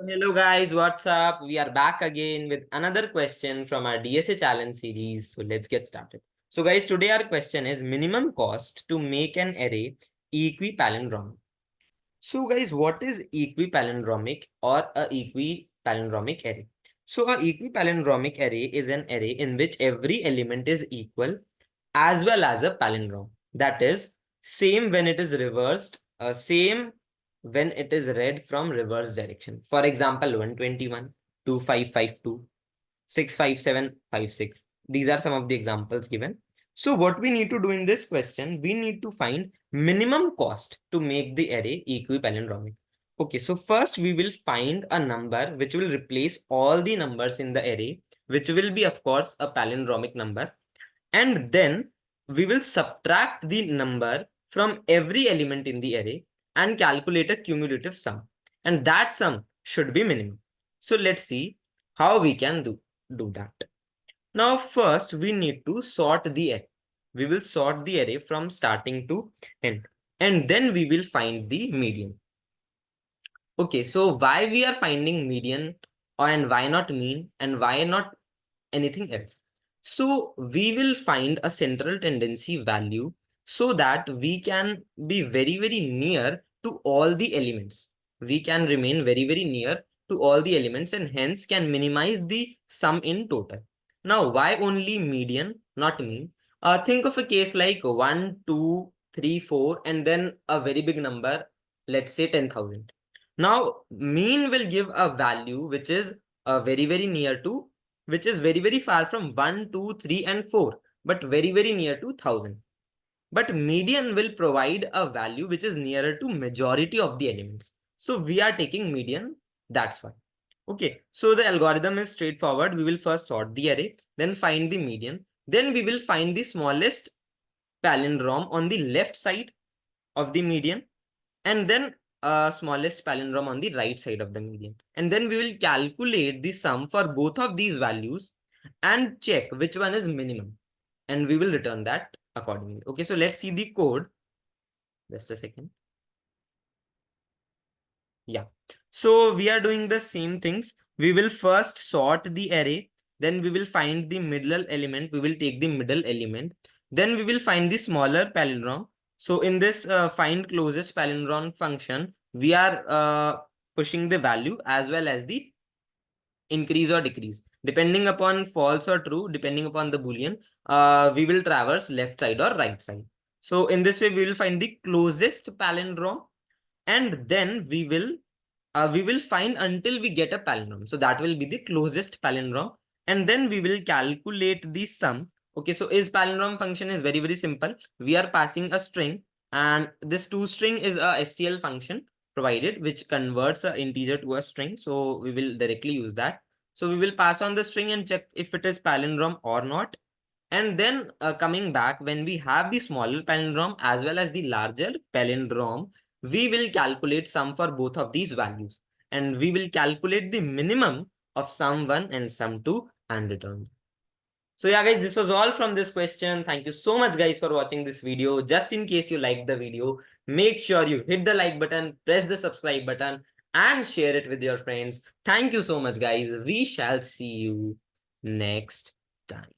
Hello guys, what's up? We are back again with another question from our DSA challenge series. So let's get started. So guys, today our question is minimum cost to make an array equipalindromic. So guys, what is equipalindromic or a equipalindromic array? So a equipalindromic array is an array in which every element is equal as well as a palindrome. That is same when it is reversed, same when it is read from reverse direction. For example, 121, 2552, 65756. These are some of the examples given. So what we need to do in this question, we need to find minimum cost to make the array equipalindromic. Okay, so first we will find a number which will replace all the numbers in the array, which will be of course a palindromic number. And then we will subtract the number from every element in the array and calculate a cumulative sum. And that sum should be minimum. So let's see how we can do that. Now, first we need to sort the array. We will sort the array from starting to end. And then we will find the median. Okay, so why we are finding median and why not mean and why not anything else? So we will find a central tendency value so that we can be very, very near to all the elements. We can remain very, very near to all the elements and hence can minimize the sum in total. Now, why only median, not mean? Think of a case like 1, 2, 3, 4, and then a very big number, let's say 10,000. Now, mean will give a value which is very, very near to, which is very, very far from 1, 2, 3, and 4, but very, very near to 1000. But median will provide a value which is nearer to majority of the elements. So we are taking median, that's why. Okay, so the algorithm is straightforward. We will first sort the array, then find the median. Then we will find the smallest palindrome on the left side of the median, and then smallest palindrome on the right side of the median. And then we will calculate the sum for both of these values and check which one is minimum. And we will return that accordingly. Okay, so let's see the code. Just a second. Yeah. So we are doing the same things. We will first sort the array. Then we will find the middle element. We will take the middle element. Then we will find the smaller palindrome. So in this find closest palindrome function, we are pushing the value as well as the increase or decrease. Depending upon false or true, depending upon the boolean, we will traverse left side or right side. So in this way, we will find the closest palindrome, and then we will find until we get a palindrome. So that will be the closest palindrome. And then we will calculate the sum. Okay, so is palindrome function is very, very simple. We are passing a string, and this toString is a STL function provided, which converts an integer to a string. So we will directly use that. So we will pass on the string and check if it is palindrome or not. And then coming back, when we have the smaller palindrome as well as the larger palindrome, we will calculate sum for both of these values. And we will calculate the minimum of sum 1 and sum 2 and return. So yeah, guys, this was all from this question. Thank you so much, guys, for watching this video. Just in case you liked the video, make sure you hit the like button, press the subscribe button, and share it with your friends. Thank you so much, guys. We shall see you next time.